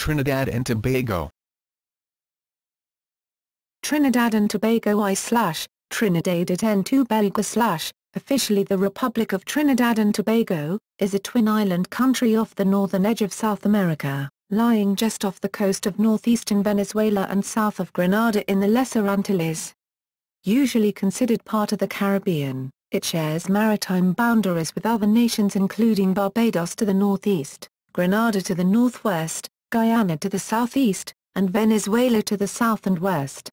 Trinidad and Tobago. Trinidad and Tobago /Trinidæd and Tobago / officially the Republic of Trinidad and Tobago, is a twin-island country off the northern edge of South America, lying just off the coast of northeastern Venezuela and south of Grenada in the Lesser Antilles. Usually considered part of the Caribbean, it shares maritime boundaries with other nations including Barbados to the northeast, Grenada to the northwest, Guyana to the southeast, and Venezuela to the south and west.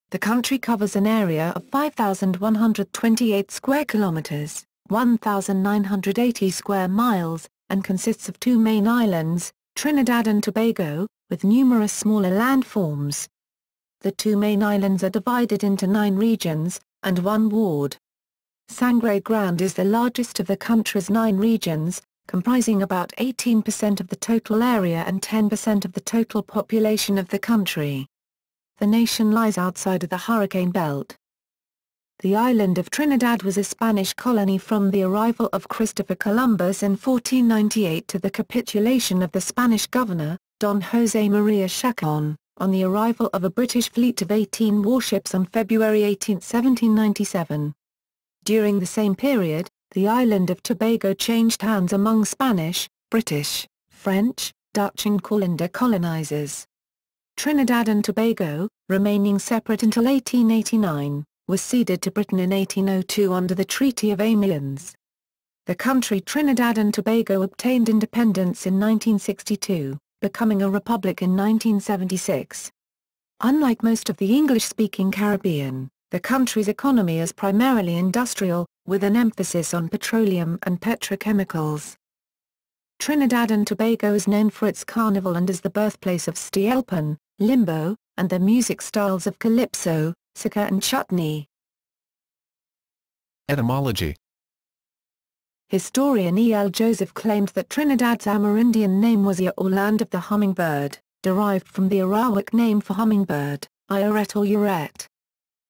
The country covers an area of 5,128 square kilometers, 1,980 square miles, and consists of two main islands, Trinidad and Tobago, with numerous smaller landforms. The two main islands are divided into 9 regions, and 1 ward. Sangre Grande is the largest of the country's 9 regions, comprising about 18% of the total area and 10% of the total population of the country. The nation lies outside of the hurricane belt. The island of Trinidad was a Spanish colony from the arrival of Christopher Columbus in 1498 to the capitulation of the Spanish governor, Don José María Chacón, on the arrival of a British fleet of 18 warships on February 18, 1797. During the same period, the island of Tobago changed hands among Spanish, British, French, Dutch and Calendar colonizers. Trinidad and Tobago, remaining separate until 1889, was ceded to Britain in 1802 under the Treaty of Amiens. The country Trinidad and Tobago obtained independence in 1962, becoming a republic in 1976. Unlike most of the English-speaking Caribbean, the country's economy is primarily industrial, with an emphasis on petroleum and petrochemicals. Trinidad and Tobago is known for its carnival and is the birthplace of steelpan, limbo, and the music styles of calypso, soca and chutney. Etymology. Historian E. L. Joseph claimed that Trinidad's Amerindian name was Ya or land of the hummingbird, derived from the Arawak name for hummingbird, Ioret or Uret.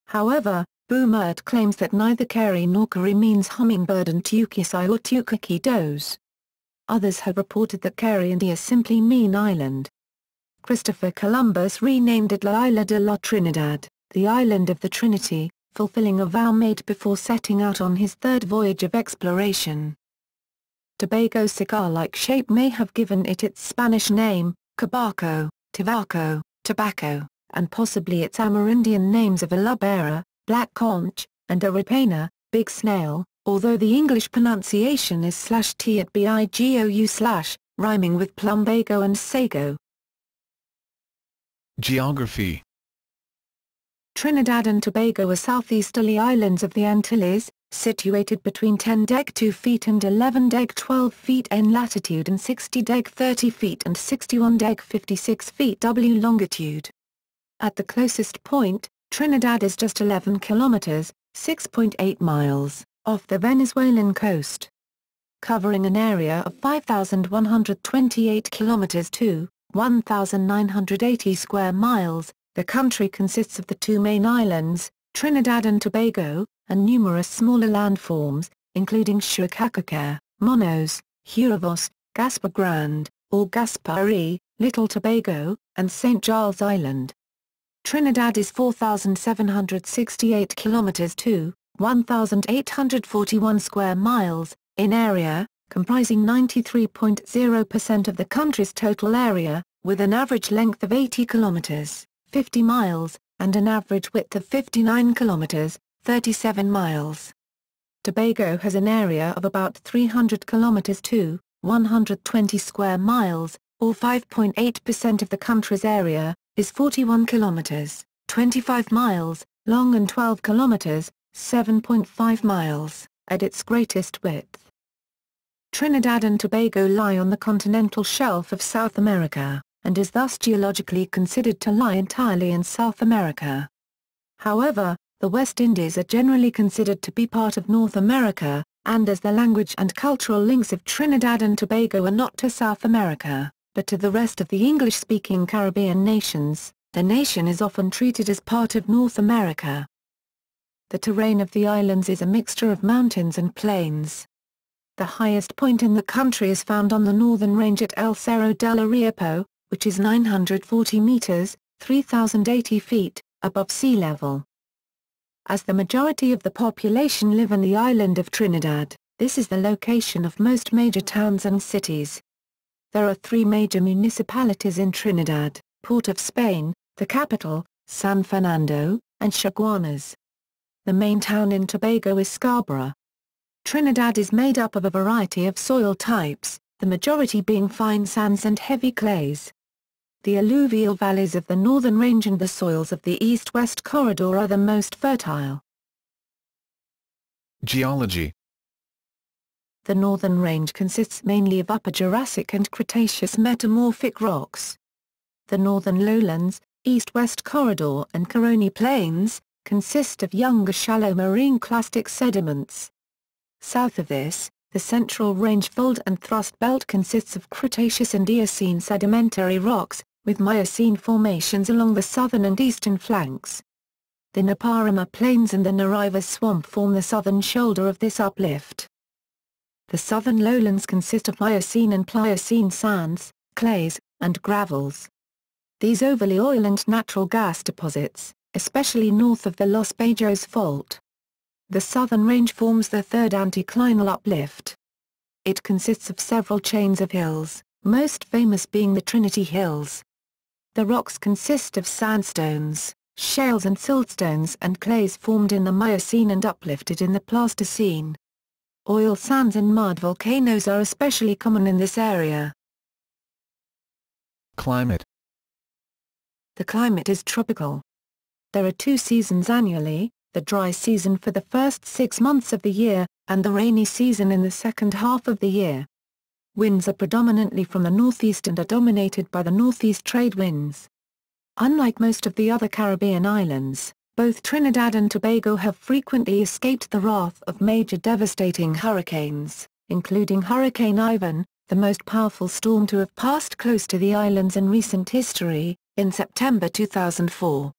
However, Boumert claims that neither Keri nor Kari means hummingbird and Tukisai or Tukaki does. Others have reported that Keri and Ia simply mean island. Christopher Columbus renamed it La Isla de la Trinidad, the island of the Trinity, fulfilling a vow made before setting out on his 3rd voyage of exploration. Tobago's cigar-like shape may have given it its Spanish name, Cabaco, Tavaco, Tobacco, and possibly its Amerindian names of Alubera, black conch, and Arapana, big snail, although the English pronunciation is /tṱbeɪɡoʊ/, rhyming with plumbago and sago. Geography. Trinidad and Tobago are southeasterly islands of the Antilles, situated between 10-2 feet and 11-12 feet N latitude and 60-30 feet and 61-56 feet W longitude. At the closest point, Trinidad is just 11 kilometers, 6.8 miles, off the Venezuelan coast. Covering an area of 5,128 kilometers to 1,980 square miles, the country consists of the two main islands, Trinidad and Tobago, and numerous smaller landforms, including Chuacaca, Monos, Huravos, Gaspar Grande, or Gaspari, Little Tobago, and St. Giles Island. Trinidad is 4,768 kilometers to 1,841 square miles, in area, comprising 93.0% of the country's total area, with an average length of 80 kilometers, 50 miles, and an average width of 59 kilometers, 37 miles. Tobago has an area of about 300 kilometers to 120 square miles, or 5.8% of the country's area, is 41 kilometers, 25 miles, long and 12 kilometers, 7.5 miles, at its greatest width. Trinidad and Tobago lie on the continental shelf of South America, and is thus geologically considered to lie entirely in South America. However, the West Indies are generally considered to be part of North America, and as the language and cultural links of Trinidad and Tobago are not to South America, but to the rest of the English-speaking Caribbean nations, the nation is often treated as part of North America. The terrain of the islands is a mixture of mountains and plains. The highest point in the country is found on the northern range at El Cerro del Ariapo, which is 940 meters, 3,080 feet, above sea level. As the majority of the population live in the island of Trinidad, this is the location of most major towns and cities. There are 3 major municipalities in Trinidad: Port of Spain, the capital, San Fernando, and Chaguanas. The main town in Tobago is Scarborough. Trinidad is made up of a variety of soil types, the majority being fine sands and heavy clays. The alluvial valleys of the northern range and the soils of the east-west corridor are the most fertile. Geology. The northern range consists mainly of Upper Jurassic and Cretaceous metamorphic rocks. The northern lowlands, east-west corridor and Caroni plains, consist of younger shallow marine clastic sediments. South of this, the central range fold and thrust belt consists of Cretaceous and Eocene sedimentary rocks, with Miocene formations along the southern and eastern flanks. The Naparima Plains and the Narivas Swamp form the southern shoulder of this uplift. The southern lowlands consist of Miocene and Pliocene sands, clays, and gravels. These overlay oil and natural gas deposits, especially north of the Los Pajos Fault. The southern range forms the third anticlinal uplift. It consists of several chains of hills, most famous being the Trinity Hills. The rocks consist of sandstones, shales and siltstones and clays formed in the Miocene and uplifted in the Pleistocene. Oil sands and mud volcanoes are especially common in this area. Climate. The climate is tropical. There are 2 seasons annually, the dry season for the first 6 months of the year, and the rainy season in the second half of the year. Winds are predominantly from the northeast and are dominated by the northeast trade winds. Unlike most of the other Caribbean islands, both Trinidad and Tobago have frequently escaped the wrath of major devastating hurricanes, including Hurricane Ivan, the most powerful storm to have passed close to the islands in recent history, in September 2004.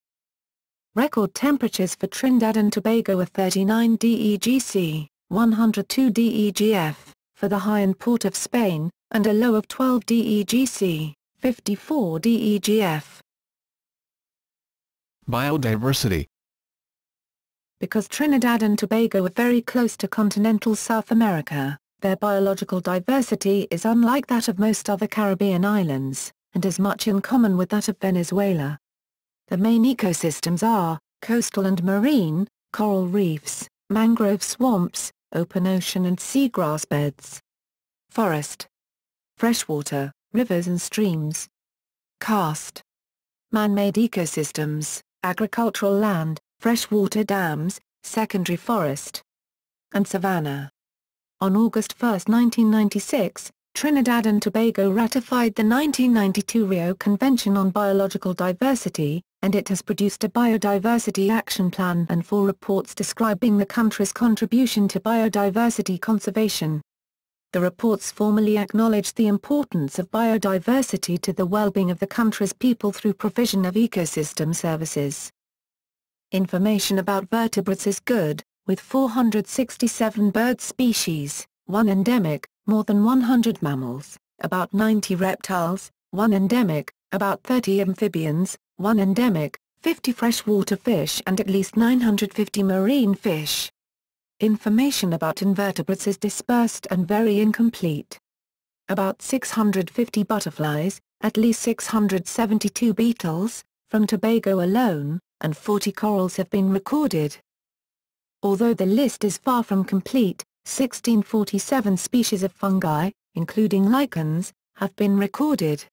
Record temperatures for Trinidad and Tobago are 39 DEGC, 102 DEGF, for the high and Port of Spain, and a low of 12 DEGC, 54 DEGF. Biodiversity. Because Trinidad and Tobago are very close to continental South America, their biological diversity is unlike that of most other Caribbean islands, and has much in common with that of Venezuela. The main ecosystems are coastal and marine, coral reefs, mangrove swamps, open ocean and seagrass beds. Forest. Freshwater, rivers and streams. Karst. Man-made ecosystems, agricultural land, freshwater dams, secondary forest. And savanna. On August 1, 1996, Trinidad and Tobago ratified the 1992 Rio Convention on Biological Diversity, and it has produced a Biodiversity Action Plan and 4 reports describing the country's contribution to biodiversity conservation. The reports formally acknowledge the importance of biodiversity to the well-being of the country's people through provision of ecosystem services. Information about vertebrates is good, with 467 bird species, 1 endemic, more than 100 mammals, about 90 reptiles, 1 endemic, about 30 amphibians, 1 endemic, 50 freshwater fish and at least 950 marine fish. Information about invertebrates is dispersed and very incomplete. About 650 butterflies, at least 672 beetles, from Tobago alone, and 40 corals have been recorded. Although the list is far from complete, 1647 species of fungi, including lichens, have been recorded.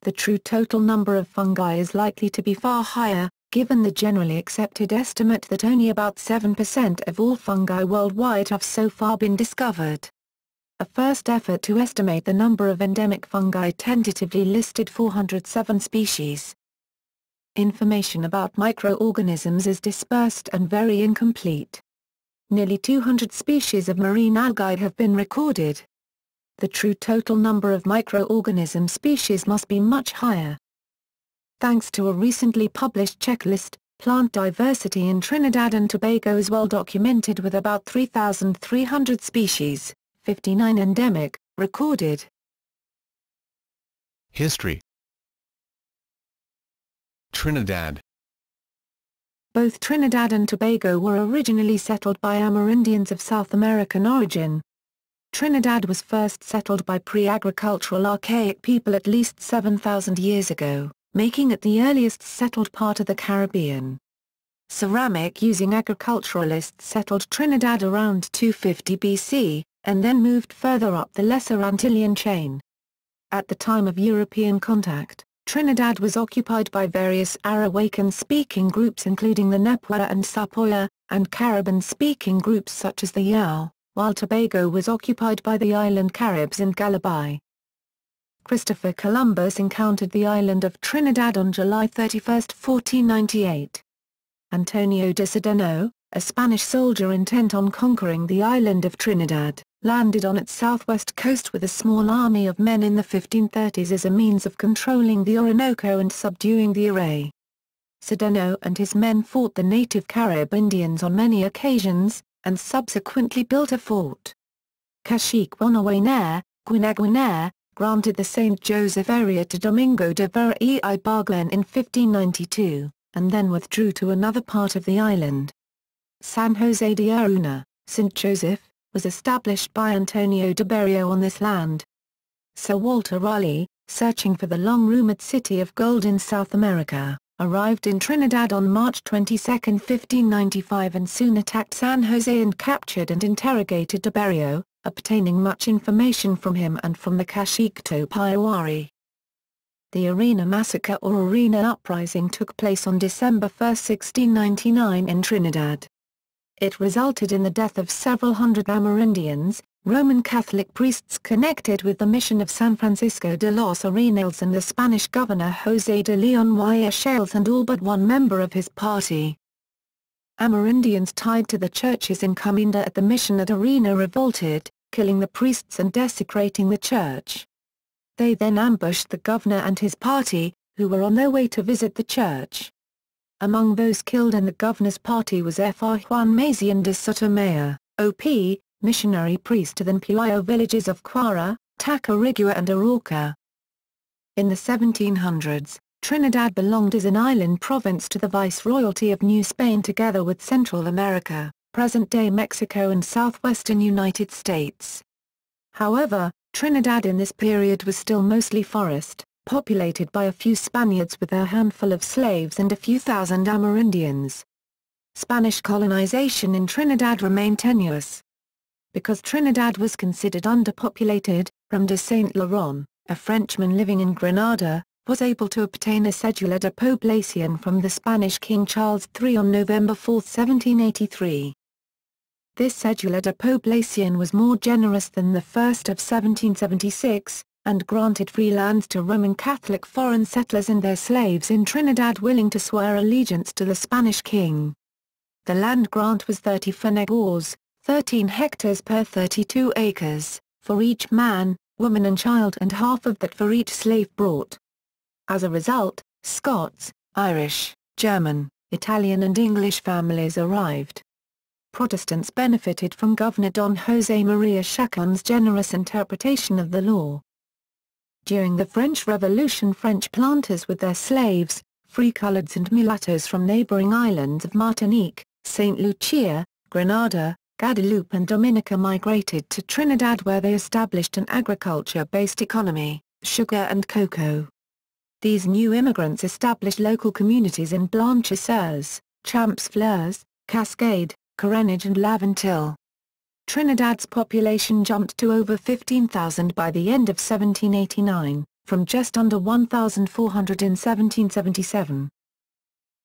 The true total number of fungi is likely to be far higher, given the generally accepted estimate that only about 7% of all fungi worldwide have so far been discovered. A first effort to estimate the number of endemic fungi tentatively listed 407 species. Information about microorganisms is dispersed and very incomplete. Nearly 200 species of marine algae have been recorded. The true total number of microorganism species must be much higher. Thanks to a recently published checklist, plant diversity in Trinidad and Tobago is well documented with about 3,300 species, 59 endemic, recorded. History. Trinidad. Both Trinidad and Tobago were originally settled by Amerindians of South American origin. Trinidad was first settled by pre-agricultural archaic people at least 7,000 years ago, making it the earliest settled part of the Caribbean. Ceramic-using agriculturalists settled Trinidad around 250 BC, and then moved further up the Lesser Antillean chain. At the time of European contact, Trinidad was occupied by various Arawakan-speaking groups including the Nepoya and Sapoya, and Caribbean-speaking groups such as the Yao, while Tobago was occupied by the island Caribs and Galabai. Christopher Columbus encountered the island of Trinidad on July 31, 1498. Antonio de Sedano, a Spanish soldier intent on conquering the island of Trinidad, landed on its southwest coast with a small army of men in the 1530s as a means of controlling the Orinoco and subduing the Aray. Sedano and his men fought the native Carib Indians on many occasions, and subsequently built a fort. Cacique Bonawaynaire, Guinaguinaire, granted the St. Joseph area to Domingo de Vera y Ibargüen in 1592, and then withdrew to another part of the island. San José de Aruna, St. Joseph, was established by Antonio de Berrio on this land. Sir Walter Raleigh, searching for the long-rumored city of gold in South America, arrived in Trinidad on March 22, 1595 and soon attacked San Jose and captured and interrogated de Berrio, obtaining much information from him and from the cacique Topiawari. The Arena Massacre or Arena Uprising took place on December 1, 1699 in Trinidad. It resulted in the death of several hundred Amerindians, Roman Catholic priests connected with the mission of San Francisco de los Arenales and the Spanish governor José de León y Echelles and all but one member of his party. Amerindians tied to the churches in Cominda at the mission at Arena revolted, killing the priests and desecrating the church. They then ambushed the governor and his party, who were on their way to visit the church. Among those killed in the governor's party was Fr. Juan Macian de Sotomayor, O.P., missionary priest to the Puyo villages of Quara, Tacarigua and Arauca. In the 1700s, Trinidad belonged as an island province to the Viceroyalty of New Spain together with Central America, present-day Mexico and southwestern United States. However, Trinidad in this period was still mostly forest, populated by a few Spaniards with a handful of slaves and a few thousand Amerindians. Spanish colonization in Trinidad remained tenuous. Because Trinidad was considered underpopulated, Rome de Saint-Laurent, a Frenchman living in Grenada, was able to obtain a cédula de población from the Spanish King Charles III on November 4, 1783. This cédula de población was more generous than the first of 1776, and granted free lands to Roman Catholic foreign settlers and their slaves in Trinidad willing to swear allegiance to the Spanish king. The land grant was 30 fenegos, 13 hectares per 32 acres, for each man, woman and child and half of that for each slave brought. As a result, Scots, Irish, German, Italian and English families arrived. Protestants benefited from Governor Don José María Chacón's generous interpretation of the law. During the French Revolution, French planters with their slaves, free coloureds and mulattoes from neighbouring islands of Martinique, St. Lucia, Grenada, Guadeloupe and Dominica migrated to Trinidad where they established an agriculture-based economy, sugar and cocoa. These new immigrants established local communities in Blanchisseurs, Champs-Fleurs, Cascade, Carenage and Laventille. Trinidad's population jumped to over 15,000 by the end of 1789, from just under 1,400 in 1777.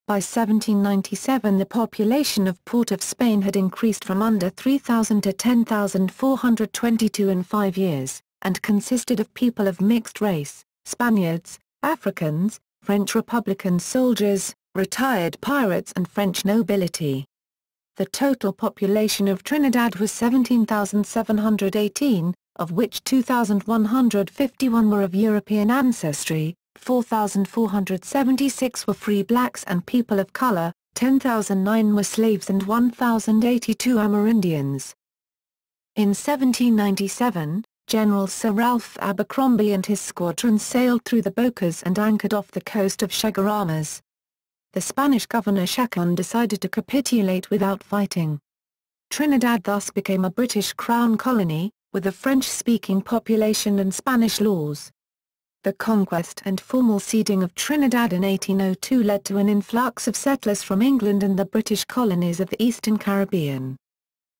By 1797 the population of Port of Spain had increased from under 3,000 to 10,422 in 5 years, and consisted of people of mixed race, Spaniards, Africans, French Republican soldiers, retired pirates and French nobility. The total population of Trinidad was 17,718, of which 2,151 were of European ancestry, 4,476 were free blacks and people of color, 10,009 were slaves and 1,082 Amerindians. In 1797, General Sir Ralph Abercrombie and his squadron sailed through the Bocas and anchored off the coast of Chaguaramas. the Spanish governor Chacon decided to capitulate without fighting. Trinidad thus became a British Crown colony, with a French-speaking population and Spanish laws. The conquest and formal ceding of Trinidad in 1802 led to an influx of settlers from England and the British colonies of the Eastern Caribbean.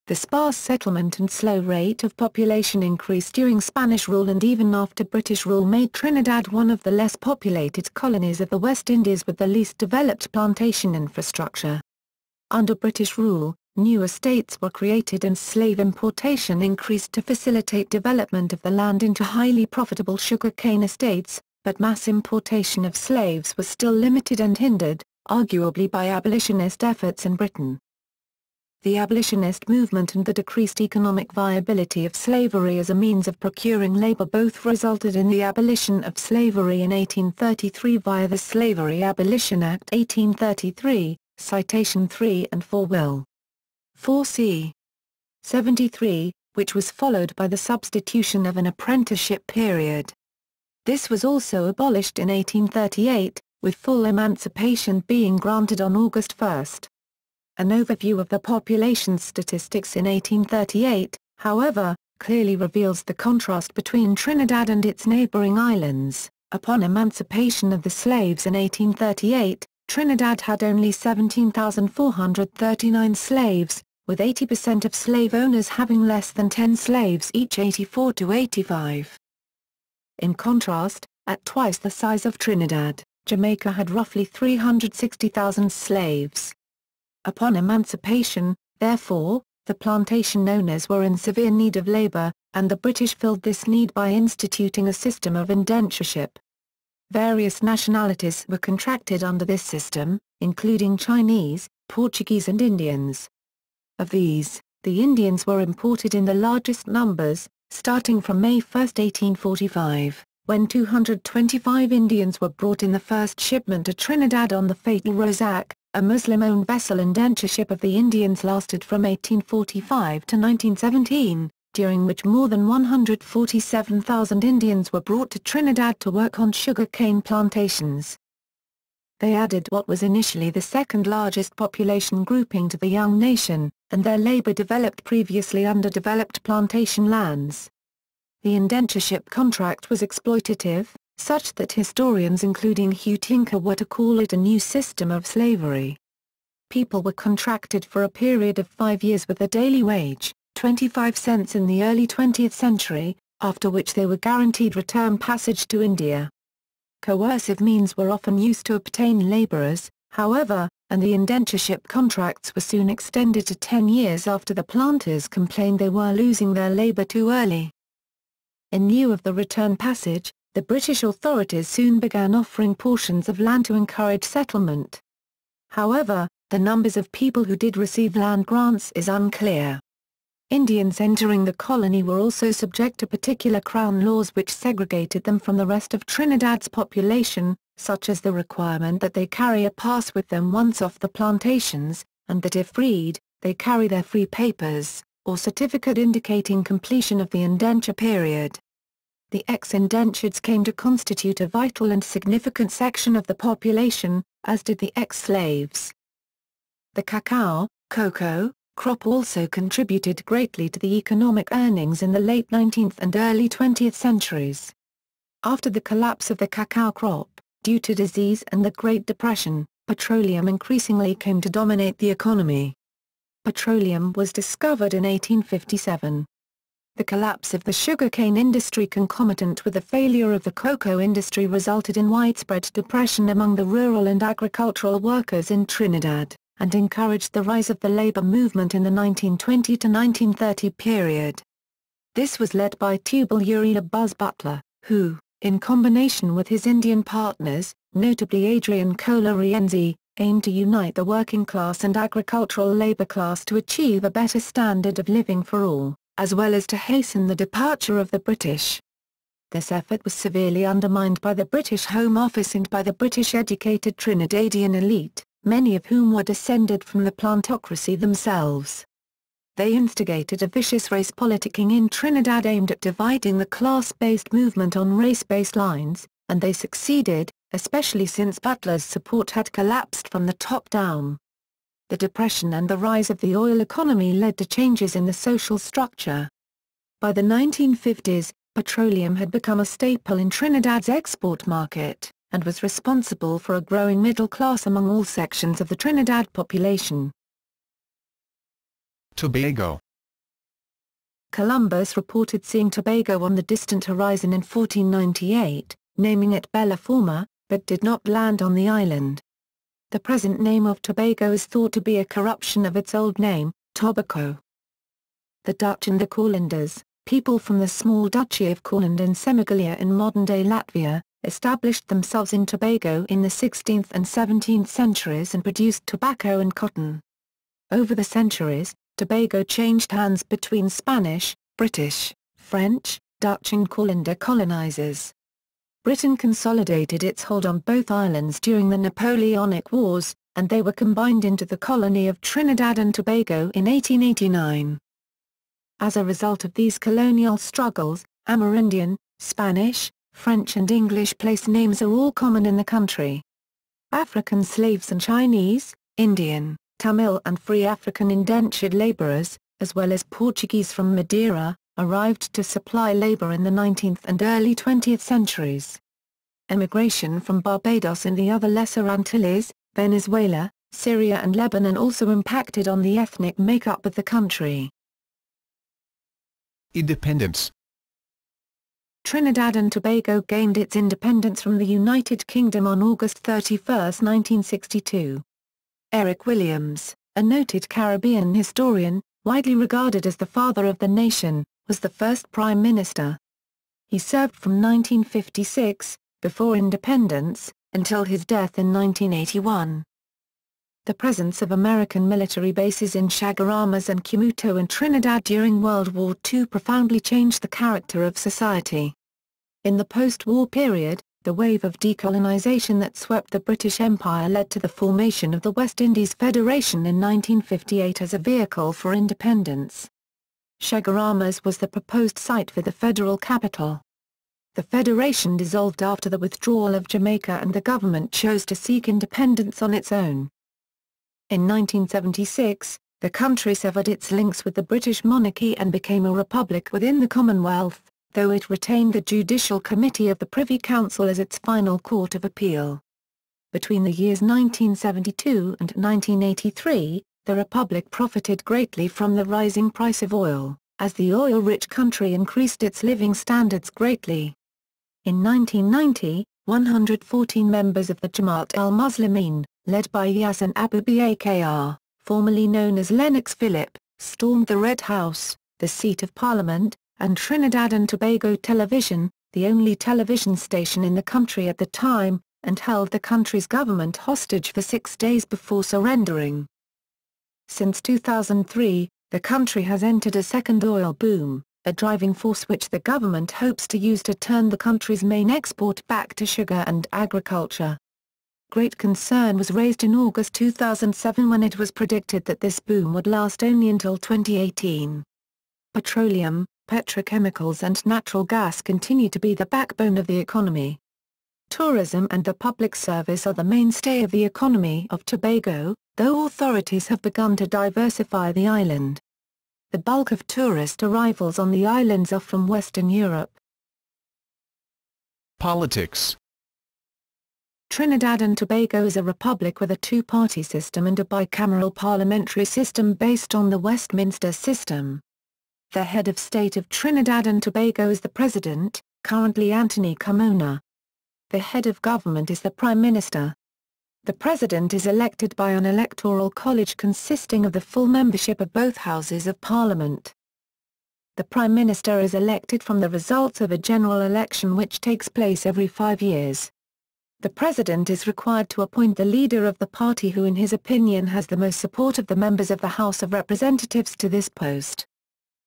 The sparse settlement and slow rate of population increase during Spanish rule and even after British rule made Trinidad one of the less populated colonies of the West Indies with the least developed plantation infrastructure. Under British rule, new estates were created and slave importation increased to facilitate development of the land into highly profitable sugar cane estates, but mass importation of slaves was still limited and hindered, arguably by abolitionist efforts in Britain. The abolitionist movement and the decreased economic viability of slavery as a means of procuring labor both resulted in the abolition of slavery in 1833 via the Slavery Abolition Act 1833, citation 3 and 4 Will. 4c. 73, which was followed by the substitution of an apprenticeship period. This was also abolished in 1838, with full emancipation being granted on August 1. An overview of the population statistics in 1838, however, clearly reveals the contrast between Trinidad and its neighboring islands. Upon emancipation of the slaves in 1838, Trinidad had only 17,439 slaves, with 80% of slave owners having less than 10 slaves each 84 to 85. In contrast, at twice the size of Trinidad, Jamaica had roughly 360,000 slaves. Upon emancipation, therefore, the plantation owners were in severe need of labor, and the British filled this need by instituting a system of indentureship. Various nationalities were contracted under this system, including Chinese, Portuguese and Indians. Of these, the Indians were imported in the largest numbers, starting from May 1, 1845, when 225 Indians were brought in the first shipment to Trinidad on the fatal Rosac, a Muslim-owned vessel. Indentureship of the Indians lasted from 1845 to 1917, during which more than 147,000 Indians were brought to Trinidad to work on sugar cane plantations. They added what was initially the second largest population grouping to the young nation, and their labor developed previously underdeveloped plantation lands. The indentureship contract was exploitative, such that historians including Hugh Tinker were to call it a new system of slavery. People were contracted for a period of 5 years with a daily wage, 25 cents in the early 20th century, after which they were guaranteed return passage to India. Coercive means were often used to obtain laborers, however, and the indentureship contracts were soon extended to 10 years after the planters complained they were losing their labor too early. In lieu of the return passage, the British authorities soon began offering portions of land to encourage settlement. However, the numbers of people who did receive land grants is unclear. Indians entering the colony were also subject to particular Crown laws which segregated them from the rest of Trinidad's population, such as the requirement that they carry a pass with them once off the plantations, and that if freed, they carry their free papers, or certificate indicating completion of the indenture period. The ex-indentures came to constitute a vital and significant section of the population, as did the ex-slaves. The cacao, cocoa, crop also contributed greatly to the economic earnings in the late 19th and early 20th centuries. After the collapse of the cacao crop, due to disease and the Great Depression, petroleum increasingly came to dominate the economy. Petroleum was discovered in 1857. The collapse of the sugarcane industry concomitant with the failure of the cocoa industry resulted in widespread depression among the rural and agricultural workers in Trinidad, and encouraged the rise of the labor movement in the 1920 to 1930 period. This was led by Tubal Uriah Buzz Butler, who, in combination with his Indian partners, notably Adrian Cola Rienzi, aimed to unite the working class and agricultural labor class to achieve a better standard of living for all, as well as to hasten the departure of the British. This effort was severely undermined by the British Home Office and by the British-educated Trinidadian elite, many of whom were descended from the plantocracy themselves. They instigated a vicious race politicking in Trinidad aimed at dividing the class-based movement on race-based lines, and they succeeded, especially since Butler's support had collapsed from the top down. The Depression and the rise of the oil economy led to changes in the social structure. By the 1950s, petroleum had become a staple in Trinidad's export market, and was responsible for a growing middle class among all sections of the Trinidad population. Tobago. Columbus reported seeing Tobago on the distant horizon in 1498, naming it Bella Forma, but did not land on the island. The present name of Tobago is thought to be a corruption of its old name, Tobacco. The Dutch and the Courlanders, people from the small duchy of Courland and Semigalia in modern-day Latvia, established themselves in Tobago in the 16th and 17th centuries and produced tobacco and cotton. Over the centuries, Tobago changed hands between Spanish, British, French, Dutch and Courlander colonizers. Britain consolidated its hold on both islands during the Napoleonic Wars, and they were combined into the colony of Trinidad and Tobago in 1889. As a result of these colonial struggles, Amerindian, Spanish, French and English place names are all common in the country. African slaves and Chinese, Indian, Tamil and free African indentured laborers, as well as Portuguese from Madeira, arrived to supply labor in the 19th and early 20th centuries. Emigration from Barbados and the other Lesser Antilles, Venezuela, Syria and Lebanon also impacted on the ethnic makeup of the country. Independence. Trinidad and Tobago gained its independence from the United Kingdom on August 31, 1962. Eric Williams, a noted Caribbean historian, widely regarded as the father of the nation, was the first prime minister. He served from 1956, before independence, until his death in 1981. The presence of American military bases in Chaguaramas and Quemuto in Trinidad during World War II profoundly changed the character of society. In the post-war period, the wave of decolonization that swept the British Empire led to the formation of the West Indies Federation in 1958 as a vehicle for independence. Chaguaramas was the proposed site for the federal capital. The federation dissolved after the withdrawal of Jamaica and the government chose to seek independence on its own. In 1976, the country severed its links with the British monarchy and became a republic within the Commonwealth, though it retained the Judicial Committee of the Privy Council as its final court of appeal. Between the years 1972 and 1983, the republic profited greatly from the rising price of oil, as the oil-rich country increased its living standards greatly. In 1990, 114 members of the Jamaat al-Muslimin, led by Yassin Abu Bakr, formerly known as Lennox Phillip, stormed the Red House, the seat of parliament, and Trinidad and Tobago Television, the only television station in the country at the time, and held the country's government hostage for 6 days before surrendering. Since 2003, the country has entered a second oil boom, a driving force which the government hopes to use to turn the country's main export back to sugar and agriculture. Great concern was raised in August 2007 when it was predicted that this boom would last only until 2018. Petroleum, petrochemicals and natural gas continue to be the backbone of the economy. Tourism and the public service are the mainstay of the economy of Tobago, though authorities have begun to diversify the island. The bulk of tourist arrivals on the islands are from Western Europe. Politics. Trinidad and Tobago is a republic with a two-party system and a bicameral parliamentary system based on the Westminster system. The head of state of Trinidad and Tobago is the president, currently Anthony Carmona. The head of government is the prime minister. The president is elected by an electoral college consisting of the full membership of both houses of parliament. The prime minister is elected from the results of a general election which takes place every 5 years. The president is required to appoint the leader of the party who in his opinion has the most support of the members of the House of Representatives to this post.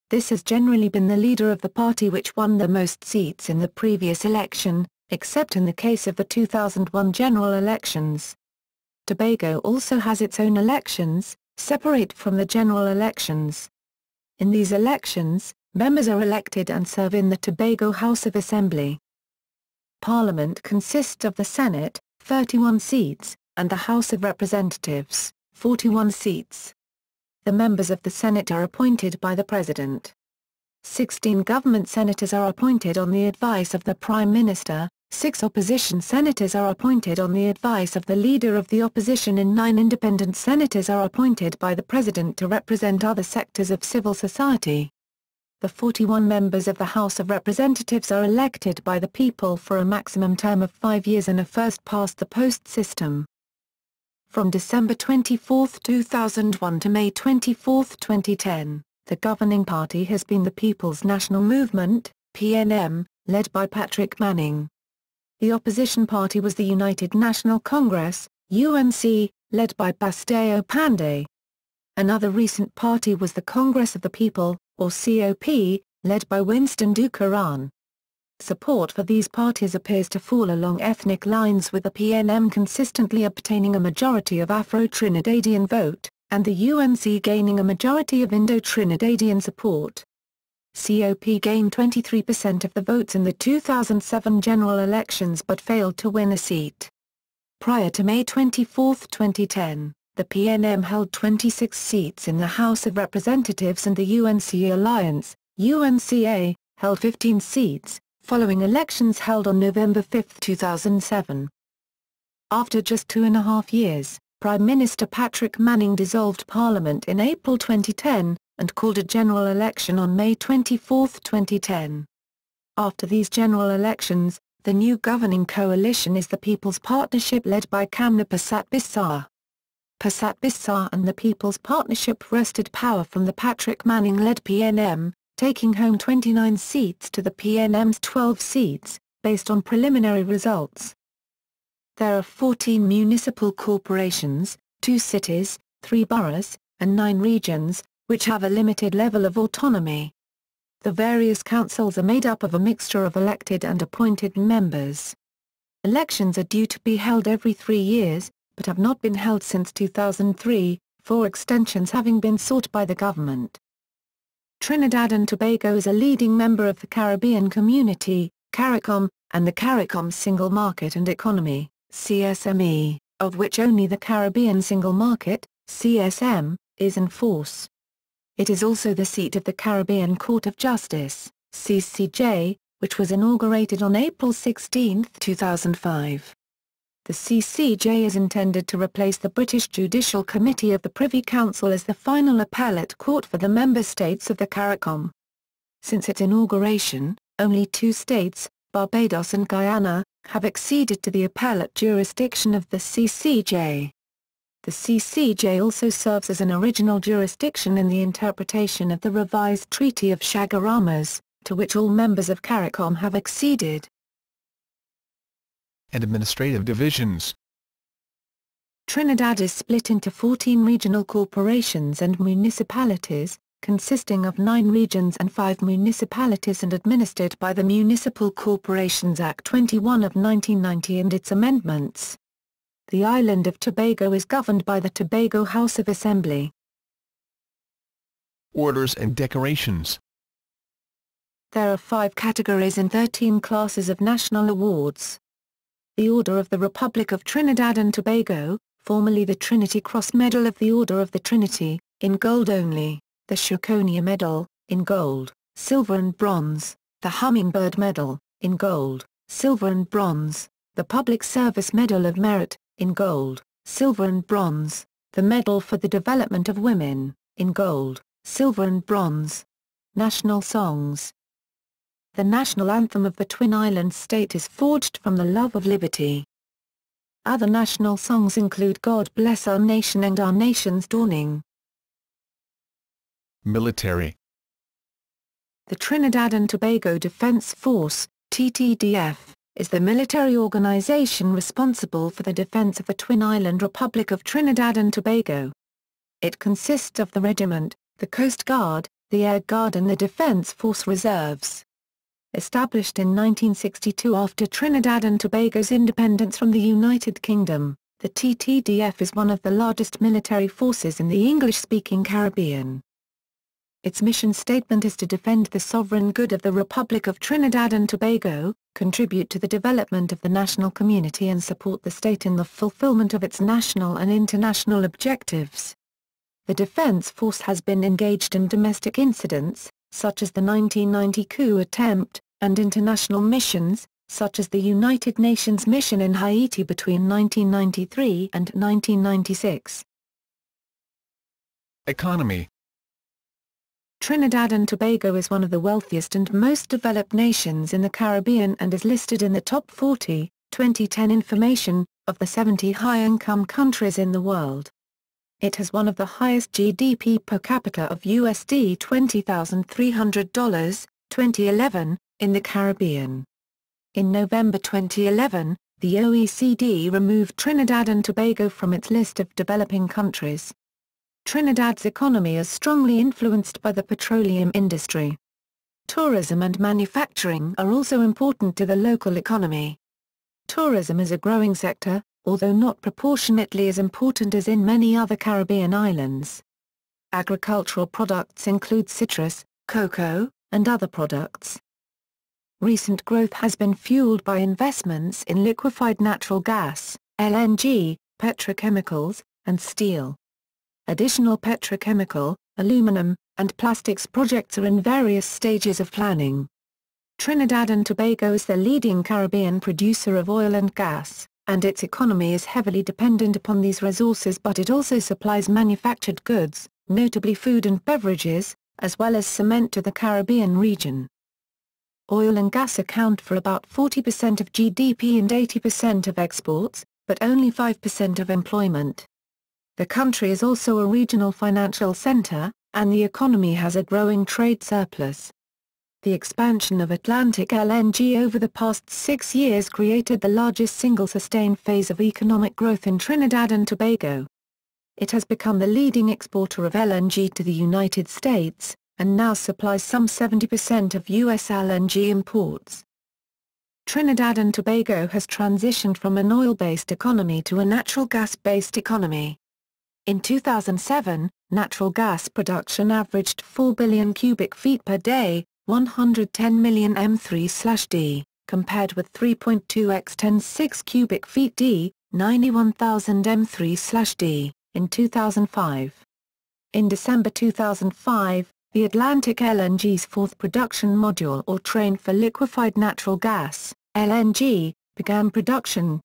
This has generally been the leader of the party which won the most seats in the previous election, except in the case of the 2001 general elections. Tobago also has its own elections, separate from the general elections. In these elections, members are elected and serve in the Tobago House of Assembly. Parliament consists of the Senate, 31 seats, and the House of Representatives, 41 seats. The members of the Senate are appointed by the President. 16 government senators are appointed on the advice of the Prime Minister, 6 opposition senators are appointed on the advice of the Leader of the Opposition, and 9 independent senators are appointed by the President to represent other sectors of civil society. The 41 members of the House of Representatives are elected by the people for a maximum term of 5 years in a first-past-the-post system. From December 24, 2001 to May 24, 2010, the governing party has been the People's National Movement, PNM, led by Patrick Manning. The opposition party was the United National Congress, UNC, led by Basteo Panday. Another recent party was the Congress of the People, or COP, led by Winston Ducaran. Support for these parties appears to fall along ethnic lines, with the PNM consistently obtaining a majority of Afro-Trinidadian vote, and the UNC gaining a majority of Indo-Trinidadian support. COP gained 23% of the votes in the 2007 general elections but failed to win a seat. Prior to May 24, 2010, the PNM held 26 seats in the House of Representatives, and the UNC Alliance, UNCA, held 15 seats, following elections held on November 5, 2007. After just 2.5 years, Prime Minister Patrick Manning dissolved Parliament in April 2010, and called a general election on May 24, 2010. After these general elections, the new governing coalition is the People's Partnership led by Kamna Persat-Bissau. Persat-Bissau and the People's Partnership wrested power from the Patrick Manning-led PNM, taking home 29 seats to the PNM's 12 seats, based on preliminary results. There are 14 municipal corporations, 2 cities, 3 boroughs, and 9 regions, which have a limited level of autonomy. The various councils are made up of a mixture of elected and appointed members. Elections are due to be held every 3 years, but have not been held since 2003, 4 extensions having been sought by the government. Trinidad and Tobago is a leading member of the Caribbean Community, CARICOM, and the CARICOM Single Market and Economy, CSME, of which only the Caribbean Single Market, CSM, is in force. It is also the seat of the Caribbean Court of Justice, CCJ, which was inaugurated on April 16, 2005. The CCJ is intended to replace the British Judicial Committee of the Privy Council as the final appellate court for the member states of the CARICOM. Since its inauguration, only 2 states, Barbados and Guyana, have acceded to the appellate jurisdiction of the CCJ. The CCJ also serves as an original jurisdiction in the interpretation of the revised Treaty of Chaguaramas, to which all members of CARICOM have acceded. And administrative divisions. Trinidad is split into 14 regional corporations and municipalities, consisting of 9 regions and 5 municipalities, and administered by the Municipal Corporations Act 21 of 1990 and its amendments. The island of Tobago is governed by the Tobago House of Assembly. Orders and decorations. There are 5 categories and 13 classes of national awards. The Order of the Republic of Trinidad and Tobago, formerly the Trinity Cross Medal of the Order of the Trinity, in gold only, the Shukonia Medal, in gold, silver and bronze, the Hummingbird Medal, in gold, silver and bronze, the Public Service Medal of Merit, in gold, silver and bronze, the Medal for the Development of Women, in gold, silver and bronze. National songs. The national anthem of the Twin Islands state is forged from the love of liberty. Other national songs include God Bless Our Nation and Our Nation's Dawning. Military. The Trinidad and Tobago Defense Force, TTDF, is the military organization responsible for the defense of the Twin Island Republic of Trinidad and Tobago. It consists of the regiment, the Coast Guard, the Air Guard and the Defense Force Reserves. Established in 1962 after Trinidad and Tobago's independence from the United Kingdom, the TTDF is one of the largest military forces in the English-speaking Caribbean. Its mission statement is to defend the sovereign good of the Republic of Trinidad and Tobago, contribute to the development of the national community and support the state in the fulfillment of its national and international objectives. The Defense Force has been engaged in domestic incidents, such as the 1990 coup attempt, and international missions, such as the United Nations mission in Haiti between 1993 and 1996. Economy. Trinidad and Tobago is one of the wealthiest and most developed nations in the Caribbean and is listed in the top 40, 2010 information, of the 70 high-income countries in the world. It has one of the highest GDP per capita of USD $20,300, 2011, in the Caribbean. In November 2011, the OECD removed Trinidad and Tobago from its list of developing countries. Trinidad's economy is strongly influenced by the petroleum industry. Tourism and manufacturing are also important to the local economy. Tourism is a growing sector, although not proportionately as important as in many other Caribbean islands. Agricultural products include citrus, cocoa, and other products. Recent growth has been fueled by investments in liquefied natural gas, LNG, petrochemicals, and steel. Additional petrochemical, aluminum, and plastics projects are in various stages of planning. Trinidad and Tobago is the leading Caribbean producer of oil and gas, and its economy is heavily dependent upon these resources, but it also supplies manufactured goods, notably food and beverages, as well as cement to the Caribbean region. Oil and gas account for about 40% of GDP and 80% of exports, but only 5% of employment. The country is also a regional financial center, and the economy has a growing trade surplus. The expansion of Atlantic LNG over the past 6 years created the largest single sustained phase of economic growth in Trinidad and Tobago. It has become the leading exporter of LNG to the United States, and now supplies some 70% of U.S. LNG imports. Trinidad and Tobago has transitioned from an oil-based economy to a natural gas-based economy. In 2007, natural gas production averaged 4 billion cubic feet per day, 110 million m3/d, compared with 3.2 x 10^6 cubic feet d, 91,000 m3/d, in 2005. In December 2005, the Atlantic LNG's fourth production module or train for liquefied natural gas, LNG, began production.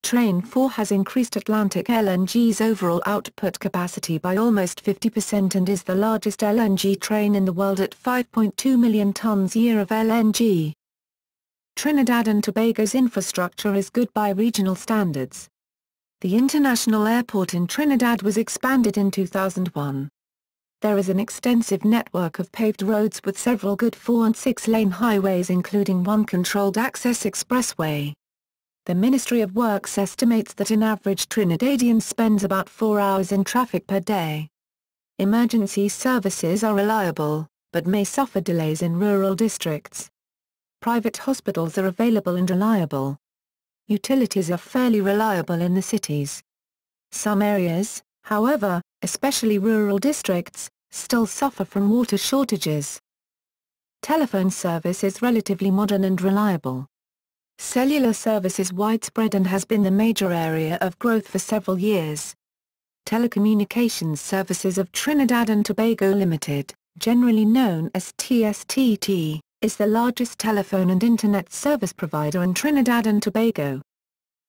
Train 4 has increased Atlantic LNG's overall output capacity by almost 50% and is the largest LNG train in the world at 5.2 million tons a year of LNG. Trinidad and Tobago's infrastructure is good by regional standards. The international airport in Trinidad was expanded in 2001. There is an extensive network of paved roads with several good 4- and 6-lane highways including one controlled access expressway. The Ministry of Works estimates that an average Trinidadian spends about 4 hours in traffic per day. Emergency services are reliable, but may suffer delays in rural districts. Private hospitals are available and reliable. Utilities are fairly reliable in the cities. Some areas, however, especially rural districts, still suffer from water shortages. Telephone service is relatively modern and reliable. Cellular service is widespread and has been the major area of growth for several years. Telecommunications Services of Trinidad and Tobago Limited, generally known as TSTT, is the largest telephone and internet service provider in Trinidad and Tobago.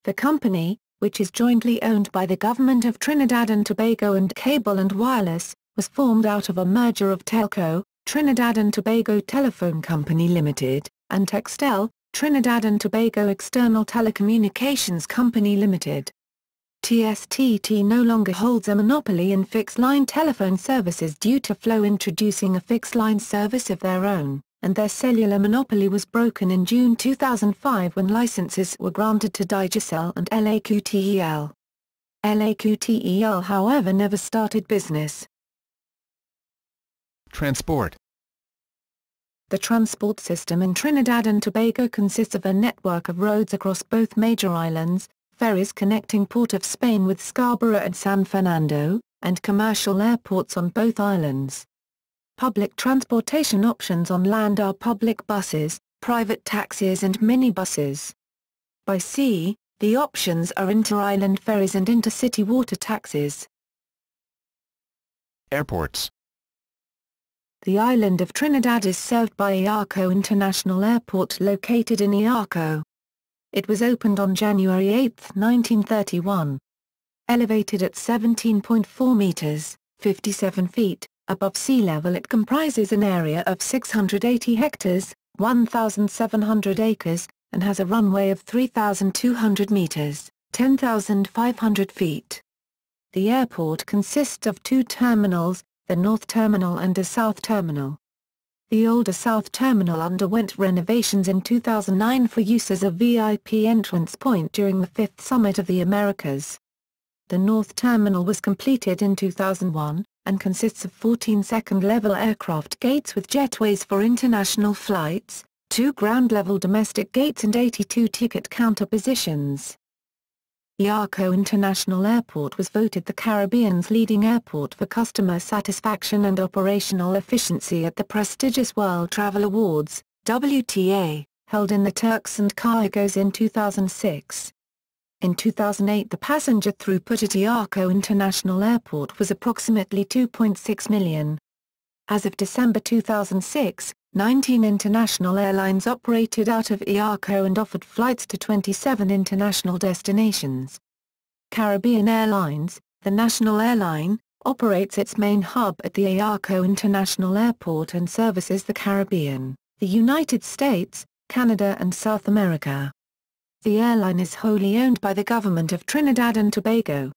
The company, which is jointly owned by the Government of Trinidad and Tobago and Cable and Wireless, was formed out of a merger of Telco, Trinidad and Tobago Telephone Company Limited, and Textel, Trinidad and Tobago External Telecommunications Company Limited. TSTT no longer holds a monopoly in fixed-line telephone services due to Flow introducing a fixed-line service of their own, and their cellular monopoly was broken in June 2005 when licenses were granted to Digicel and LAQTEL. LAQTEL however never started business. Transport. The transport system in Trinidad and Tobago consists of a network of roads across both major islands, ferries connecting Port of Spain with Scarborough and San Fernando, and commercial airports on both islands. Public transportation options on land are public buses, private taxis and minibuses. By sea, the options are inter-island ferries and intercity water taxis. Airports. The island of Trinidad is served by Iarco International Airport located in Iarco. It was opened on January 8, 1931. Elevated at 17.4 meters, 57 feet, above sea level, it comprises an area of 680 hectares, 1,700 acres, and has a runway of 3,200 meters, 10,500 feet. The airport consists of two terminals, the North Terminal and a South Terminal. The older South Terminal underwent renovations in 2009 for use as a VIP entrance point during the 5th Summit of the Americas. The North Terminal was completed in 2001, and consists of 14 second-level aircraft gates with jetways for international flights, 2 ground-level domestic gates and 82 ticket counter positions. Iarco International Airport was voted the Caribbean's leading airport for customer satisfaction and operational efficiency at the prestigious World Travel Awards, WTA, held in the Turks and Caicos in 2006. In 2008, the passenger throughput at Iarco International Airport was approximately 2.6 million. As of December 2006, 19 international airlines operated out of Iarco and offered flights to 27 international destinations. Caribbean Airlines, the national airline, operates its main hub at the Iarco International Airport and services the Caribbean, the United States, Canada and South America. The airline is wholly owned by the government of Trinidad and Tobago.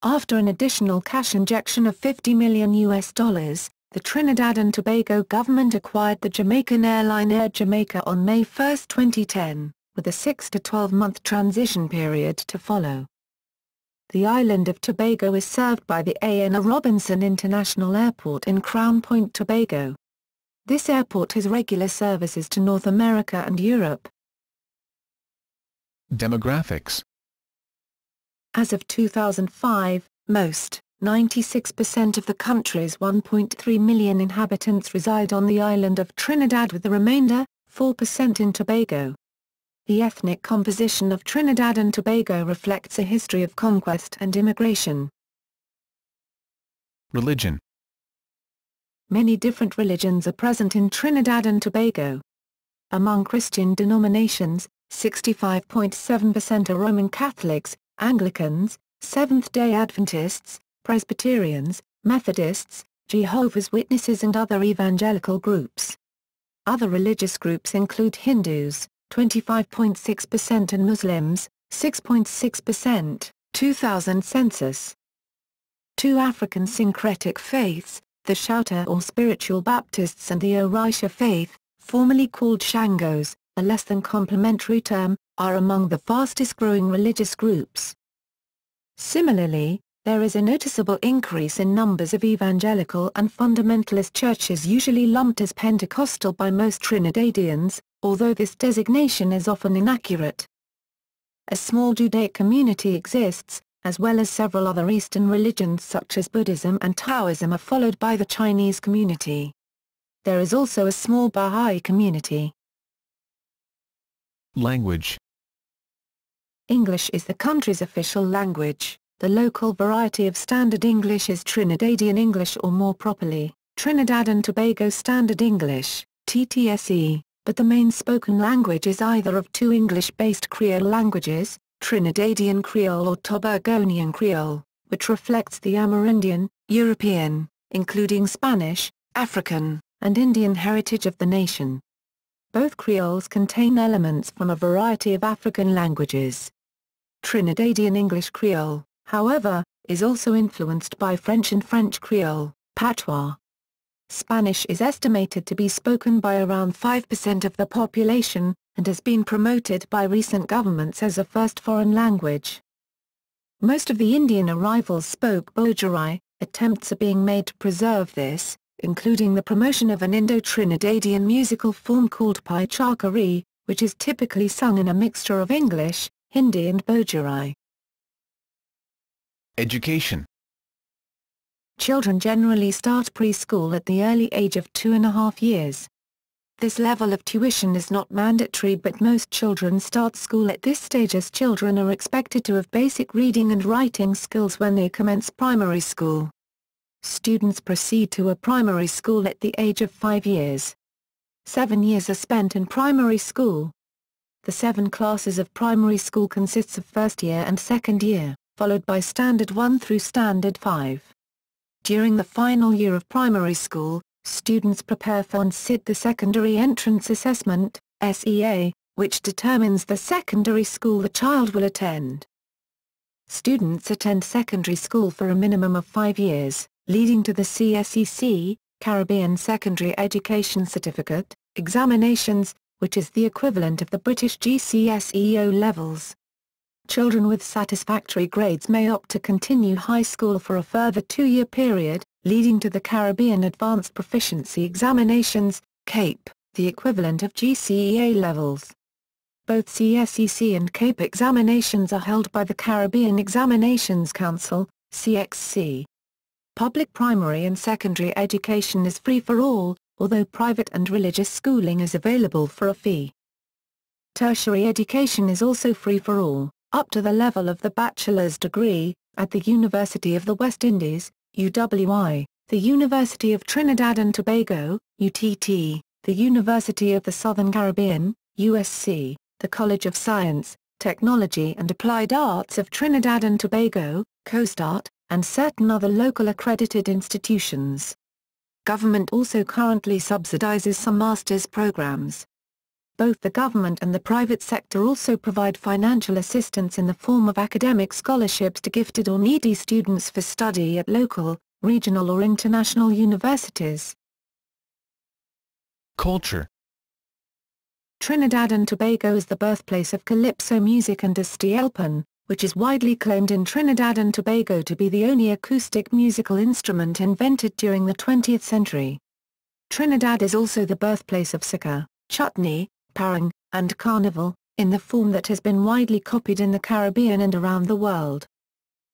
After an additional cash injection of $50 million, the Trinidad and Tobago government acquired the Jamaican airline Air Jamaica on May 1, 2010, with a 6 to 12-month transition period to follow. The island of Tobago is served by the A.N.A. Robinson International Airport in Crown Point, Tobago. This airport has regular services to North America and Europe. Demographics. As of 2005, 96% of the country's 1.3 million inhabitants reside on the island of Trinidad, with the remainder, 4%, in Tobago. The ethnic composition of Trinidad and Tobago reflects a history of conquest and immigration. Religion. Many different religions are present in Trinidad and Tobago. Among Christian denominations, 65.7% are Roman Catholics, Anglicans, Seventh-day Adventists, Presbyterians, Methodists, Jehovah's Witnesses and other evangelical groups. Other religious groups include Hindus, 25.6%, and Muslims, 6.6%, 2000 census. Two African syncretic faiths, the Shouter or Spiritual Baptists and the Orisha faith, formerly called Shangos, a less than complementary term, are among the fastest-growing religious groups. Similarly, there is a noticeable increase in numbers of evangelical and fundamentalist churches, usually lumped as Pentecostal by most Trinidadians, although this designation is often inaccurate. A small Judaic community exists, as well as several other Eastern religions such as Buddhism and Taoism are followed by the Chinese community. There is also a small Baha'i community. Language. English is the country's official language. The local variety of Standard English is Trinidadian English, or more properly, Trinidad and Tobago Standard English, TTSE, but the main spoken language is either of two English-based Creole languages, Trinidadian Creole or Tobagonian Creole, which reflects the Amerindian, European, including Spanish, African, and Indian heritage of the nation. Both Creoles contain elements from a variety of African languages. Trinidadian English Creole, however, is also influenced by French and French Creole, patois. Spanish is estimated to be spoken by around 5% of the population, and has been promoted by recent governments as a first foreign language. Most of the Indian arrivals spoke Bojarai. Attempts are being made to preserve this, including the promotion of an Indo-Trinidadian musical form called Pichakari, which is typically sung in a mixture of English, Hindi and Bojarai. Education. Children generally start preschool at the early age of 2.5 years. This level of tuition is not mandatory, but most children start school at this stage, as children are expected to have basic reading and writing skills when they commence primary school. Students proceed to a primary school at the age of 5 years. 7 years are spent in primary school. The 7 classes of primary school consists of first year and second year, followed by Standard 1 through Standard 5. During the final year of primary school, students prepare for and sit the Secondary Entrance Assessment, SEA, which determines the secondary school the child will attend. Students attend secondary school for a minimum of 5 years, leading to the CSEC, Caribbean Secondary Education Certificate, examinations, which is the equivalent of the British GCSE O-levels. Children with satisfactory grades may opt to continue high school for a further 2-year period, leading to the Caribbean Advanced Proficiency Examinations, CAPE, the equivalent of GCE A-levels. Both CSEC and CAPE examinations are held by the Caribbean Examinations Council, CXC. Public primary and secondary education is free for all, although private and religious schooling is available for a fee. Tertiary education is also free for all, up to the level of the bachelor's degree, at the University of the West Indies, UWI, the University of Trinidad and Tobago, UTT, the University of the Southern Caribbean, USC, the College of Science, Technology and Applied Arts of Trinidad and Tobago, COSTART, and certain other local accredited institutions. Government also currently subsidizes some master's programs. Both the government and the private sector also provide financial assistance in the form of academic scholarships to gifted or needy students for study at local, regional or international universities. Culture. Trinidad and Tobago is the birthplace of calypso music and ʻtɪlpēn, which is widely claimed in Trinidad and Tobago to be the only acoustic musical instrument invented during the 20th century. Trinidad is also the birthplace of soca, chutney, parang, and carnival, in the form that has been widely copied in the Caribbean and around the world.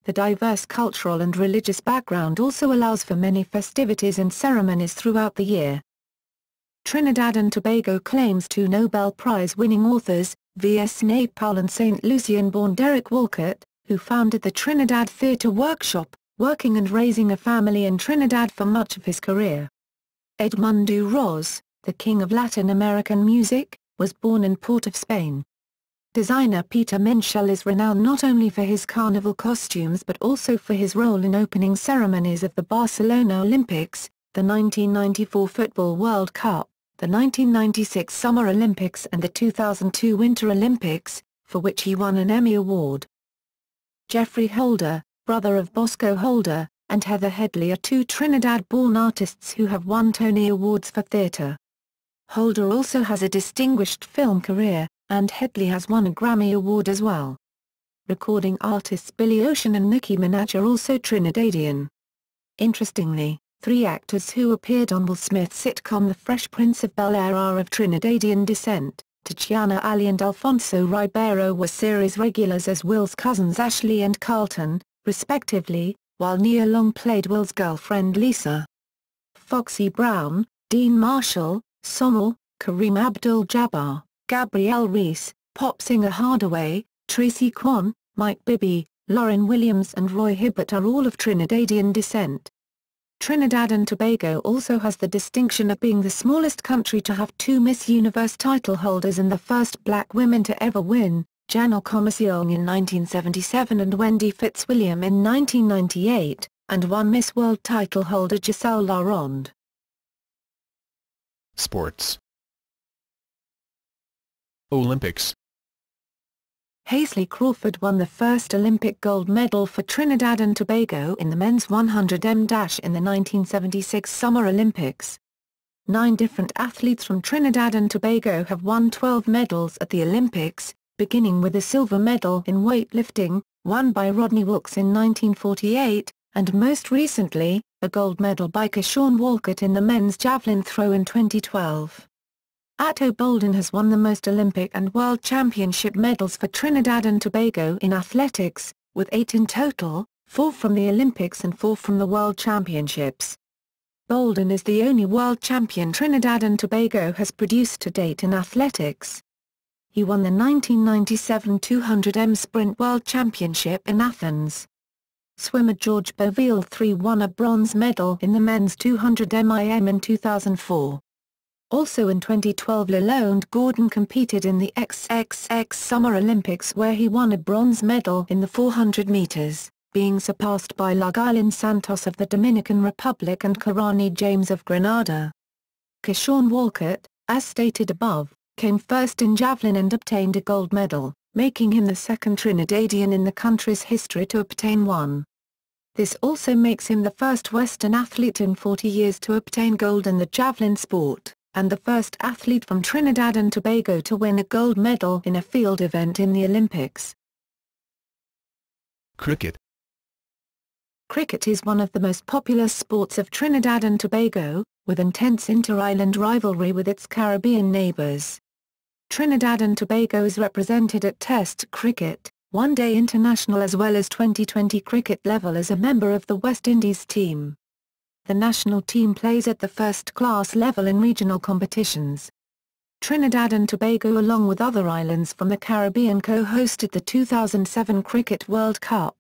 The diverse cultural and religious background also allows for many festivities and ceremonies throughout the year. Trinidad and Tobago claims 2 Nobel Prize-winning authors, V.S. Naipaul and St. Lucian-born Derek Walcott, who founded the Trinidad Theatre Workshop, working and raising a family in Trinidad for much of his career. Edmundo Ros, the king of Latin American music, was born in Port of Spain. Designer Peter Minshall is renowned not only for his carnival costumes but also for his role in opening ceremonies of the Barcelona Olympics, the 1994 Football World Cup, the 1996 Summer Olympics and the 2002 Winter Olympics, for which he won an Emmy Award. Jeffrey Holder, brother of Bosco Holder, and Heather Headley are 2 Trinidad-born artists who have won Tony Awards for theatre. Holder also has a distinguished film career, and Headley has won a Grammy Award as well. Recording artists Billy Ocean and Nicki Minaj are also Trinidadian. Interestingly, 3 actors who appeared on Will Smith's sitcom The Fresh Prince of Bel-Air are of Trinidadian descent. Tatiana Ali and Alfonso Ribeiro were series regulars as Will's cousins Ashley and Carlton, respectively, while Nia Long played Will's girlfriend Lisa. Foxy Brown, Dean Marshall, Somal, Kareem Abdul-Jabbar, Gabrielle Reese, pop singer Hardaway, Tracy Kwan, Mike Bibby, Lauren Williams and Roy Hibbert are all of Trinidadian descent. Trinidad and Tobago also has the distinction of being the smallest country to have 2 Miss Universe title holders and the first black women to ever win, Janelle Commercial in 1977 and Wendy Fitzwilliam in 1998, and 1 Miss World title holder Giselle Laronde. Sports. Olympics. Hasely Crawford won the first Olympic gold medal for Trinidad and Tobago in the men's 100m in the 1976 Summer Olympics. 9 different athletes from Trinidad and Tobago have won 12 medals at the Olympics, beginning with a silver medal in weightlifting, won by Rodney Wilkes in 1948, and most recently, a gold medal by Keshawn Walcott in the men's javelin throw in 2012. Atto Boldon has won the most Olympic and World Championship medals for Trinidad and Tobago in athletics, with 8 in total, 4 from the Olympics and 4 from the World Championships. Bolden is the only world champion Trinidad and Tobago has produced to date in athletics. He won the 1997 200m Sprint World Championship in Athens. Swimmer George Boville III won a bronze medal in the men's 200m IM in 2004. Also in 2012 Leland Gordon competed in the XXX Summer Olympics where he won a bronze medal in the 400 meters, being surpassed by Lagailin Santos of the Dominican Republic and Karani James of Grenada. Keshawn Walcott, as stated above, came first in javelin and obtained a gold medal, making him the second Trinidadian in the country's history to obtain one. This also makes him the first Western athlete in 40 years to obtain gold in the javelin sport, and the first athlete from Trinidad and Tobago to win a gold medal in a field event in the Olympics. Cricket. Cricket is one of the most popular sports of Trinidad and Tobago, with intense inter-island rivalry with its Caribbean neighbours. Trinidad and Tobago is represented at Test cricket, one-day international as well as T20 cricket level as a member of the West Indies team. The national team plays at the first-class level in regional competitions. Trinidad and Tobago along with other islands from the Caribbean co-hosted the 2007 Cricket World Cup.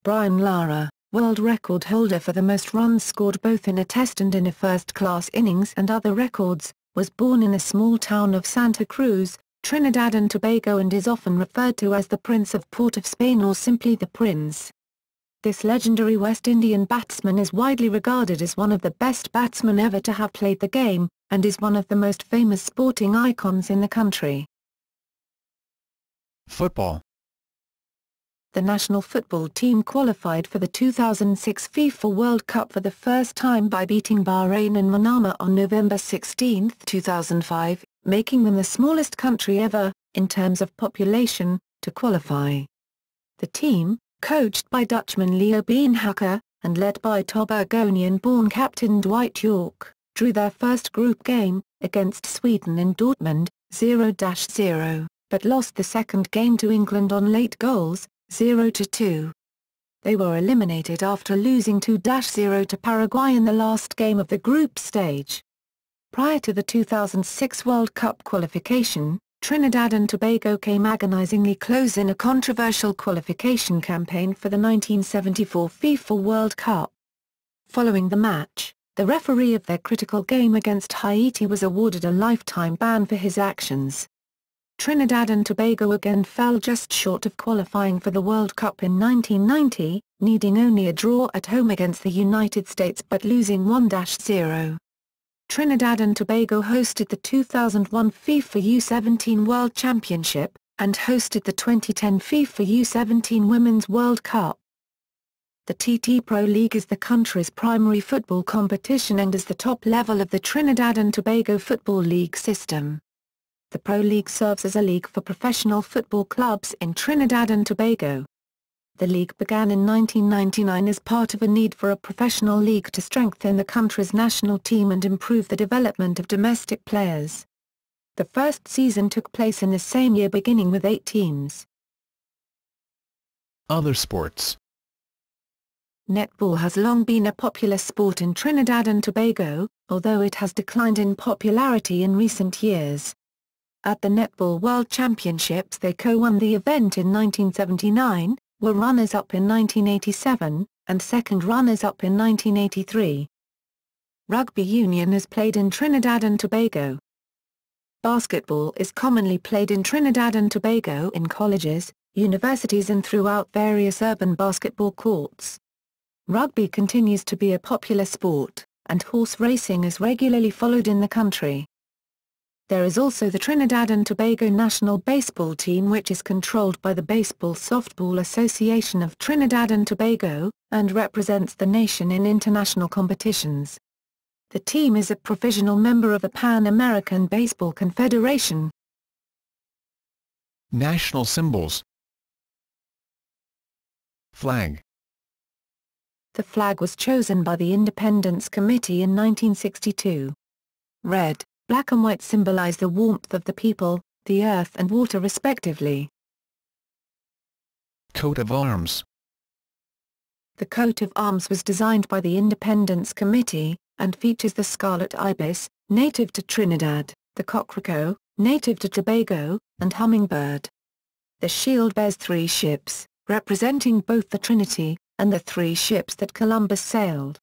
Brian Lara, world record holder for the most runs scored both in a test and in a first-class innings and other records, was born in a small town of Santa Cruz, Trinidad and Tobago and is often referred to as the Prince of Port of Spain or simply the Prince. This legendary West Indian batsman is widely regarded as one of the best batsmen ever to have played the game, and is one of the most famous sporting icons in the country. Football. The national football team qualified for the 2006 FIFA World Cup for the first time by beating Bahrain and Manama on November 16, 2005, making them the smallest country ever, in terms of population, to qualify. The team, coached by Dutchman Leo Beenhakker, and led by Tobagonian-born captain Dwight Yorke, drew their first group game, against Sweden in Dortmund, 0-0, but lost the second game to England on late goals, 0-2. They were eliminated after losing 2-0 to Paraguay in the last game of the group stage. Prior to the 2006 World Cup qualification, Trinidad and Tobago came agonizingly close in a controversial qualification campaign for the 1974 FIFA World Cup. Following the match, the referee of their critical game against Haiti was awarded a lifetime ban for his actions. Trinidad and Tobago again fell just short of qualifying for the World Cup in 1990, needing only a draw at home against the United States but losing 1-0. Trinidad and Tobago hosted the 2001 FIFA U17 World Championship, and hosted the 2010 FIFA U17 Women's World Cup. The TT Pro League is the country's primary football competition and is the top level of the Trinidad and Tobago Football League system. The Pro League serves as a league for professional football clubs in Trinidad and Tobago. The league began in 1999 as part of a need for a professional league to strengthen the country's national team and improve the development of domestic players. The first season took place in the same year beginning with 8 teams. Other sports. Netball has long been a popular sport in Trinidad and Tobago, although it has declined in popularity in recent years. At the Netball World Championships they co-won the event in 1979, were runners-up in 1987, and second runners-up in 1983. Rugby union is played in Trinidad and Tobago. Basketball is commonly played in Trinidad and Tobago in colleges, universities and throughout various urban basketball courts. Rugby continues to be a popular sport, and horse racing is regularly followed in the country. There is also the Trinidad and Tobago national baseball team which is controlled by the Baseball-Softball Association of Trinidad and Tobago, and represents the nation in international competitions. The team is a provisional member of the Pan American Baseball Confederation. National symbols. Flag. The flag was chosen by the Independence Committee in 1962. Red, black and white symbolize the warmth of the people, the earth and water respectively. Coat of arms. The coat of arms was designed by the Independence Committee, and features the scarlet ibis, native to Trinidad, the cockroach, native to Tobago, and hummingbird. The shield bears 3 ships, representing both the Trinity, and the 3 ships that Columbus sailed.